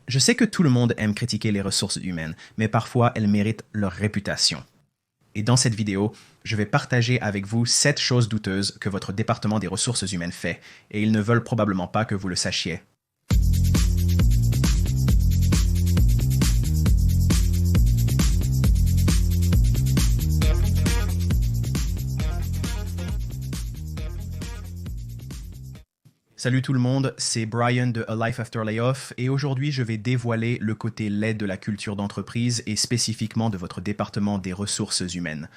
Je sais que tout le monde aime critiquer les ressources humaines, mais parfois elles méritent leur réputation. Et dans cette vidéo, je vais partager avec vous 7 choses douteuses que votre département des ressources humaines fait, et ils ne veulent probablement pas que vous le sachiez. Salut tout le monde, c'est Brian de A Life After Layoff et aujourd'hui je vais dévoiler le côté laid de la culture d'entreprise et spécifiquement de votre département des ressources humaines.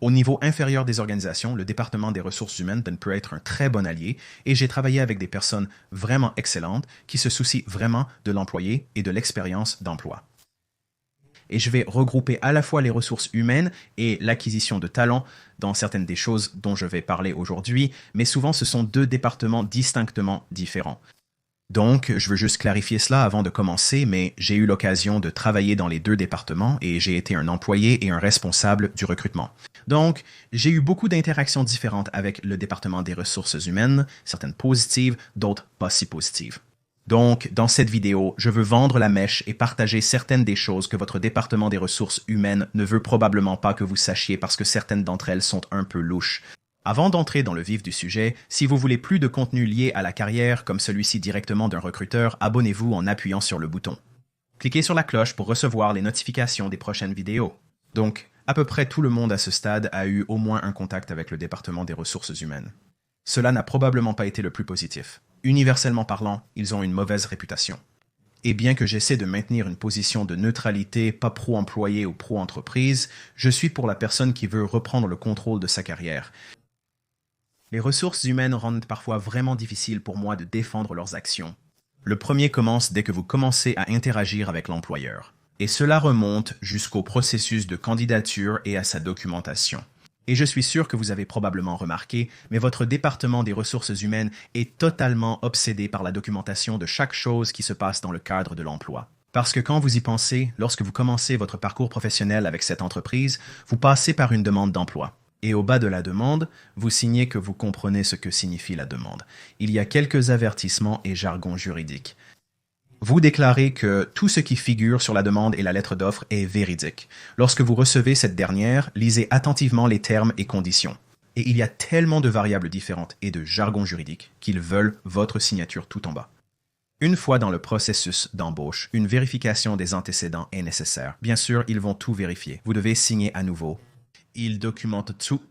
Au niveau inférieur des organisations, le département des ressources humaines peut être un très bon allié et j'ai travaillé avec des personnes vraiment excellentes qui se soucient vraiment de l'employé et de l'expérience d'emploi. Et je vais regrouper à la fois les ressources humaines et l'acquisition de talents dans certaines des choses dont je vais parler aujourd'hui, mais souvent ce sont deux départements distinctement différents. Donc, je veux juste clarifier cela avant de commencer, mais j'ai eu l'occasion de travailler dans les deux départements et j'ai été un employé et un responsable du recrutement. Donc, j'ai eu beaucoup d'interactions différentes avec le département des ressources humaines, certaines positives, d'autres pas si positives. Donc, dans cette vidéo, je veux vendre la mèche et partager certaines des choses que votre département des ressources humaines ne veut probablement pas que vous sachiez parce que certaines d'entre elles sont un peu louches. Avant d'entrer dans le vif du sujet, si vous voulez plus de contenu lié à la carrière comme celui-ci directement d'un recruteur, abonnez-vous en appuyant sur le bouton. Cliquez sur la cloche pour recevoir les notifications des prochaines vidéos. Donc, à peu près tout le monde à ce stade a eu au moins un contact avec le département des ressources humaines. Cela n'a probablement pas été le plus positif. Universellement parlant, ils ont une mauvaise réputation. Et bien que j'essaie de maintenir une position de neutralité, pas pro-employé ou pro-entreprise, je suis pour la personne qui veut reprendre le contrôle de sa carrière. Les ressources humaines rendent parfois vraiment difficile pour moi de défendre leurs actions. Le premier commence dès que vous commencez à interagir avec l'employeur. Et cela remonte jusqu'au processus de candidature et à sa documentation. Et je suis sûr que vous avez probablement remarqué, mais votre département des ressources humaines est totalement obsédé par la documentation de chaque chose qui se passe dans le cadre de l'emploi. Parce que quand vous y pensez, lorsque vous commencez votre parcours professionnel avec cette entreprise, vous passez par une demande d'emploi. Et au bas de la demande, vous signez que vous comprenez ce que signifie la demande. Il y a quelques avertissements et jargons juridiques. Vous déclarez que tout ce qui figure sur la demande et la lettre d'offre est véridique. Lorsque vous recevez cette dernière, lisez attentivement les termes et conditions. Et il y a tellement de variables différentes et de jargon juridique qu'ils veulent votre signature tout en bas. Une fois dans le processus d'embauche, une vérification des antécédents est nécessaire. Bien sûr, ils vont tout vérifier. Vous devez signer à nouveau. Ils documentent tout.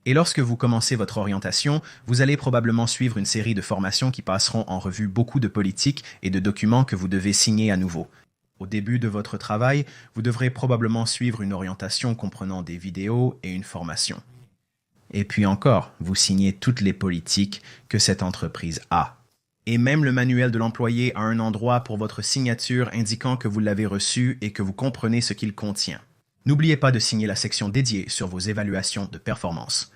Et lorsque vous commencez votre orientation, vous allez probablement suivre une série de formations qui passeront en revue beaucoup de politiques et de documents que vous devez signer à nouveau. Au début de votre travail, vous devrez probablement suivre une orientation comprenant des vidéos et une formation. Et puis encore, vous signez toutes les politiques que cette entreprise a. Et même le manuel de l'employé a un endroit pour votre signature indiquant que vous l'avez reçu et que vous comprenez ce qu'il contient. N'oubliez pas de signer la section dédiée sur vos évaluations de performance.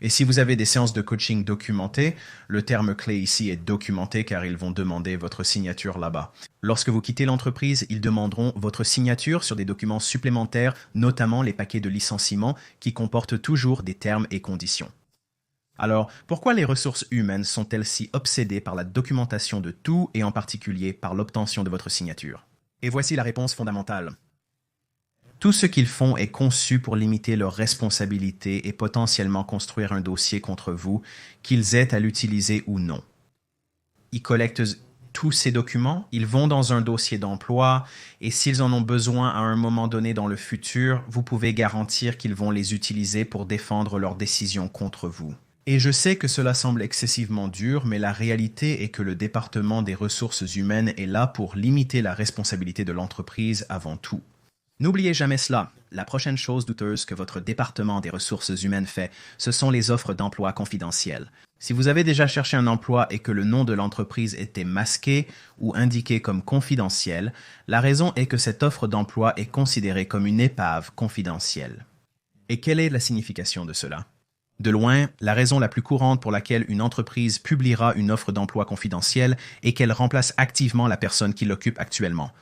Et si vous avez des séances de coaching documentées, le terme clé ici est documenté car ils vont demander votre signature là-bas. Lorsque vous quittez l'entreprise, ils demanderont votre signature sur des documents supplémentaires, notamment les paquets de licenciement qui comportent toujours des termes et conditions. Alors, pourquoi les ressources humaines sont-elles si obsédées par la documentation de tout et en particulier par l'obtention de votre signature? Et voici la réponse fondamentale. Tout ce qu'ils font est conçu pour limiter leurs responsabilités et potentiellement construire un dossier contre vous, qu'ils aient à l'utiliser ou non. Ils collectent tous ces documents, ils vont dans un dossier d'emploi et s'ils en ont besoin à un moment donné dans le futur, vous pouvez garantir qu'ils vont les utiliser pour défendre leurs décisions contre vous. Et je sais que cela semble excessivement dur, mais la réalité est que le département des ressources humaines est là pour limiter la responsabilité de l'entreprise avant tout. N'oubliez jamais cela. La prochaine chose douteuse que votre département des ressources humaines fait, ce sont les offres d'emploi confidentielles. Si vous avez déjà cherché un emploi et que le nom de l'entreprise était masqué ou indiqué comme confidentiel, la raison est que cette offre d'emploi est considérée comme une épave confidentielle. Et quelle est la signification de cela? De loin, la raison la plus courante pour laquelle une entreprise publiera une offre d'emploi confidentielle est qu'elle remplace activement la personne qui l'occupe actuellement.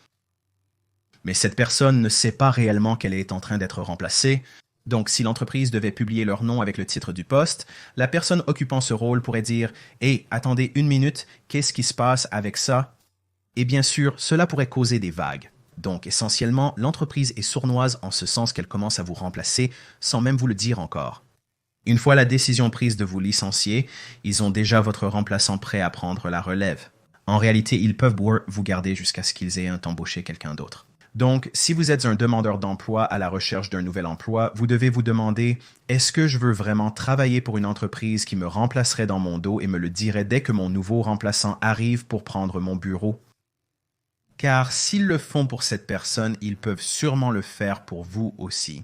Mais cette personne ne sait pas réellement qu'elle est en train d'être remplacée, donc si l'entreprise devait publier leur nom avec le titre du poste, la personne occupant ce rôle pourrait dire « Hey, attendez une minute, qu'est-ce qui se passe avec ça ?» Et bien sûr, cela pourrait causer des vagues. Donc essentiellement, l'entreprise est sournoise en ce sens qu'elle commence à vous remplacer sans même vous le dire encore. Une fois la décision prise de vous licencier, ils ont déjà votre remplaçant prêt à prendre la relève. En réalité, ils peuvent vous garder jusqu'à ce qu'ils aient embauché quelqu'un d'autre. Donc, si vous êtes un demandeur d'emploi à la recherche d'un nouvel emploi, vous devez vous demander, est-ce que je veux vraiment travailler pour une entreprise qui me remplacerait dans mon dos et me le dirait dès que mon nouveau remplaçant arrive pour prendre mon bureau? Car s'ils le font pour cette personne, ils peuvent sûrement le faire pour vous aussi.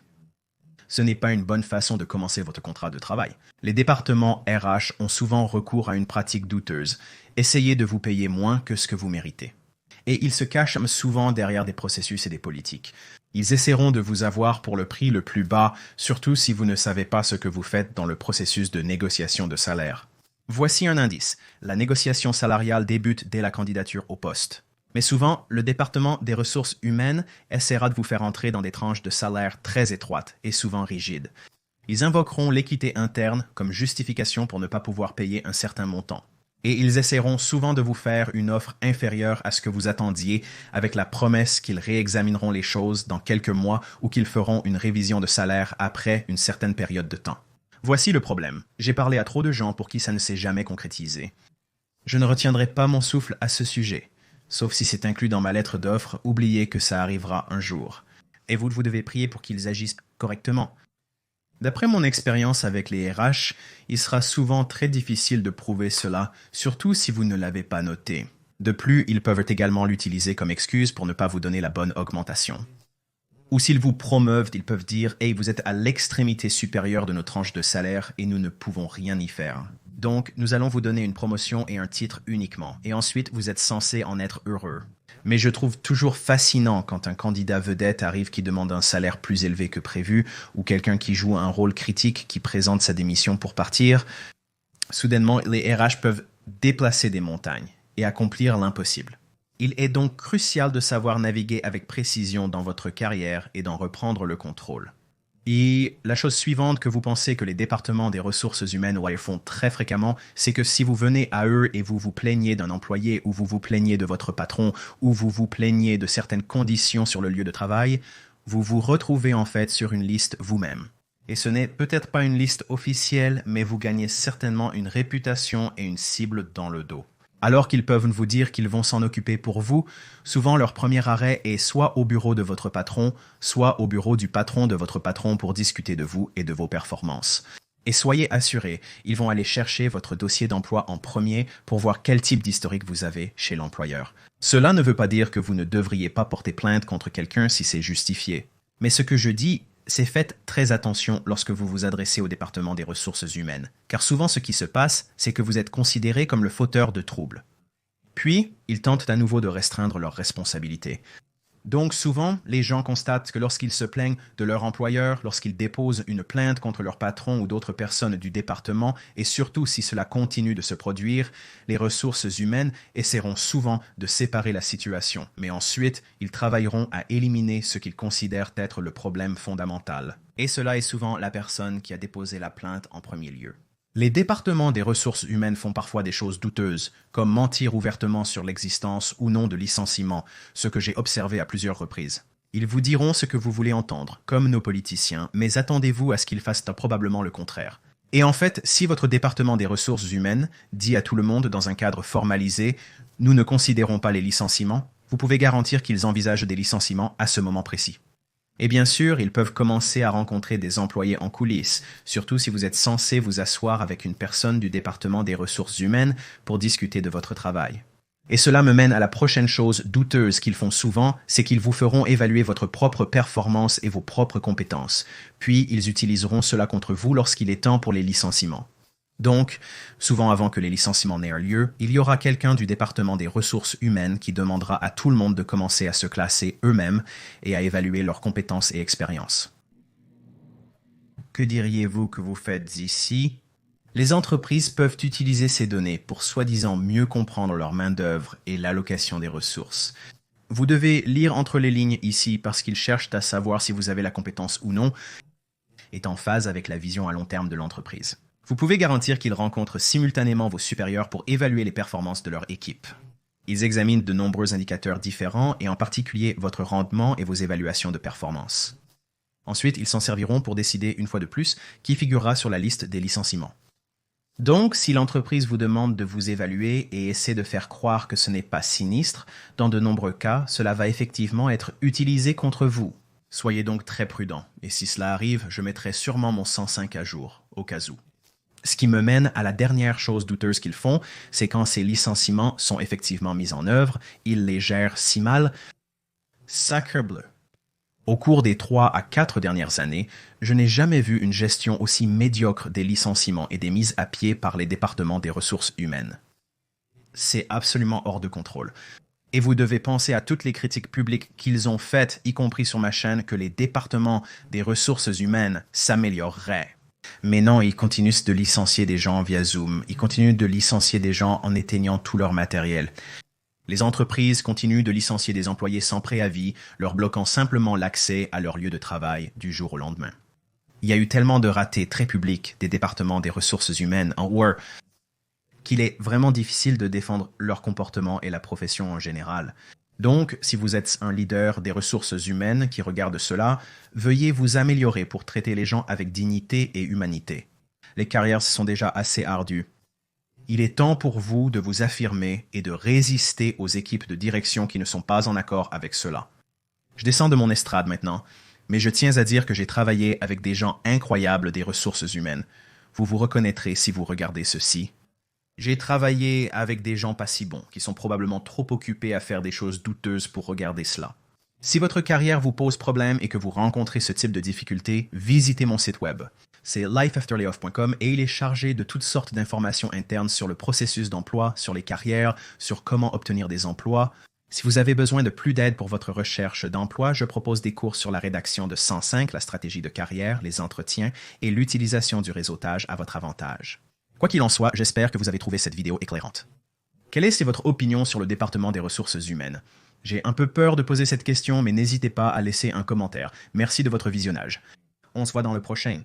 Ce n'est pas une bonne façon de commencer votre contrat de travail. Les départements RH ont souvent recours à une pratique douteuse. Essayez de vous payer moins que ce que vous méritez. Et ils se cachent souvent derrière des processus et des politiques. Ils essaieront de vous avoir pour le prix le plus bas, surtout si vous ne savez pas ce que vous faites dans le processus de négociation de salaire. Voici un indice. La négociation salariale débute dès la candidature au poste. Mais souvent, le département des ressources humaines essaiera de vous faire entrer dans des tranches de salaire très étroites et souvent rigides. Ils invoqueront l'équité interne comme justification pour ne pas pouvoir payer un certain montant. Et ils essaieront souvent de vous faire une offre inférieure à ce que vous attendiez avec la promesse qu'ils réexamineront les choses dans quelques mois ou qu'ils feront une révision de salaire après une certaine période de temps. Voici le problème. J'ai parlé à trop de gens pour qui ça ne s'est jamais concrétisé. Je ne retiendrai pas mon souffle à ce sujet. Sauf si c'est inclus dans ma lettre d'offre, oubliez que ça arrivera un jour. Et vous devez prier pour qu'ils agissent correctement. D'après mon expérience avec les RH, il sera souvent très difficile de prouver cela, surtout si vous ne l'avez pas noté. De plus, ils peuvent également l'utiliser comme excuse pour ne pas vous donner la bonne augmentation. Ou s'ils vous promeuvent, ils peuvent dire « Hey, vous êtes à l'extrémité supérieure de nos tranches de salaire et nous ne pouvons rien y faire. Donc, nous allons vous donner une promotion et un titre uniquement, et ensuite vous êtes censé en être heureux. » Mais je trouve toujours fascinant quand un candidat vedette arrive qui demande un salaire plus élevé que prévu, ou quelqu'un qui joue un rôle critique qui présente sa démission pour partir. Soudainement, les RH peuvent déplacer des montagnes et accomplir l'impossible. Il est donc crucial de savoir naviguer avec précision dans votre carrière et d'en reprendre le contrôle. Et la chose suivante que vous pensez que les départements des ressources humaines font très fréquemment, c'est que si vous venez à eux et vous vous plaignez d'un employé ou vous vous plaignez de votre patron ou vous vous plaignez de certaines conditions sur le lieu de travail, vous vous retrouvez en fait sur une liste vous-même. Et ce n'est peut-être pas une liste officielle, mais vous gagnez certainement une réputation et une cible dans le dos. Alors qu'ils peuvent vous dire qu'ils vont s'en occuper pour vous, souvent leur premier arrêt est soit au bureau de votre patron, soit au bureau du patron de votre patron pour discuter de vous et de vos performances. Et soyez assurés, ils vont aller chercher votre dossier d'emploi en premier pour voir quel type d'historique vous avez chez l'employeur. Cela ne veut pas dire que vous ne devriez pas porter plainte contre quelqu'un si c'est justifié. Mais ce que je dis, c'est faites très attention lorsque vous vous adressez au département des ressources humaines, car souvent ce qui se passe, c'est que vous êtes considéré comme le fauteur de troubles. Puis, ils tentent à nouveau de restreindre leurs responsabilités. Donc souvent, les gens constatent que lorsqu'ils se plaignent de leur employeur, lorsqu'ils déposent une plainte contre leur patron ou d'autres personnes du département, et surtout si cela continue de se produire, les ressources humaines essaieront souvent de séparer la situation, mais ensuite, ils travailleront à éliminer ce qu'ils considèrent être le problème fondamental. Et cela est souvent la personne qui a déposé la plainte en premier lieu. Les départements des ressources humaines font parfois des choses douteuses, comme mentir ouvertement sur l'existence ou non de licenciement, ce que j'ai observé à plusieurs reprises. Ils vous diront ce que vous voulez entendre, comme nos politiciens, mais attendez-vous à ce qu'ils fassent probablement le contraire. Et en fait, si votre département des ressources humaines dit à tout le monde dans un cadre formalisé « Nous ne considérons pas les licenciements », vous pouvez garantir qu'ils envisagent des licenciements à ce moment précis. Et bien sûr, ils peuvent commencer à rencontrer des employés en coulisses, surtout si vous êtes censé vous asseoir avec une personne du département des ressources humaines pour discuter de votre travail. Et cela me mène à la prochaine chose douteuse qu'ils font souvent, c'est qu'ils vous feront évaluer votre propre performance et vos propres compétences. Puis, ils utiliseront cela contre vous lorsqu'il est temps pour les licenciements. Donc, souvent avant que les licenciements n'aient lieu, il y aura quelqu'un du département des ressources humaines qui demandera à tout le monde de commencer à se classer eux-mêmes et à évaluer leurs compétences et expériences. Que diriez-vous que vous faites ici? Les entreprises peuvent utiliser ces données pour soi-disant mieux comprendre leur main-d'œuvre et l'allocation des ressources. Vous devez lire entre les lignes ici parce qu'ils cherchent à savoir si vous avez la compétence ou non, est en phase avec la vision à long terme de l'entreprise. Vous pouvez garantir qu'ils rencontrent simultanément vos supérieurs pour évaluer les performances de leur équipe. Ils examinent de nombreux indicateurs différents et en particulier votre rendement et vos évaluations de performance. Ensuite, ils s'en serviront pour décider une fois de plus qui figurera sur la liste des licenciements. Donc, si l'entreprise vous demande de vous évaluer et essaie de faire croire que ce n'est pas sinistre, dans de nombreux cas, cela va effectivement être utilisé contre vous. Soyez donc très prudent, et si cela arrive, je mettrai sûrement mon 105 à jour, au cas où. Ce qui me mène à la dernière chose douteuse qu'ils font, c'est quand ces licenciements sont effectivement mis en œuvre, ils les gèrent si mal. Sacrebleu. Au cours des 3 à 4 dernières années, je n'ai jamais vu une gestion aussi médiocre des licenciements et des mises à pied par les départements des ressources humaines. C'est absolument hors de contrôle. Et vous devez penser à toutes les critiques publiques qu'ils ont faites, y compris sur ma chaîne, que les départements des ressources humaines s'amélioreraient. Mais non, ils continuent de licencier des gens via Zoom. Ils continuent de licencier des gens en éteignant tout leur matériel. Les entreprises continuent de licencier des employés sans préavis, leur bloquant simplement l'accès à leur lieu de travail du jour au lendemain. Il y a eu tellement de ratés très publics des départements des ressources humaines en Word qu'il est vraiment difficile de défendre leur comportement et la profession en général. Donc, si vous êtes un leader des ressources humaines qui regarde cela, veuillez vous améliorer pour traiter les gens avec dignité et humanité. Les carrières sont déjà assez ardues. Il est temps pour vous de vous affirmer et de résister aux équipes de direction qui ne sont pas en accord avec cela. Je descends de mon estrade maintenant, mais je tiens à dire que j'ai travaillé avec des gens incroyables des ressources humaines. Vous vous reconnaîtrez si vous regardez ceci. J'ai travaillé avec des gens pas si bons, qui sont probablement trop occupés à faire des choses douteuses pour regarder cela. Si votre carrière vous pose problème et que vous rencontrez ce type de difficultés, visitez mon site web. C'est lifeafterlayoff.com et il est chargé de toutes sortes d'informations internes sur le processus d'emploi, sur les carrières, sur comment obtenir des emplois. Si vous avez besoin de plus d'aide pour votre recherche d'emploi, je propose des cours sur la rédaction de 105, la stratégie de carrière, les entretiens et l'utilisation du réseautage à votre avantage. Quoi qu'il en soit, j'espère que vous avez trouvé cette vidéo éclairante. Quelle est votre opinion sur le département des ressources humaines? J'ai un peu peur de poser cette question, mais n'hésitez pas à laisser un commentaire. Merci de votre visionnage. On se voit dans le prochain.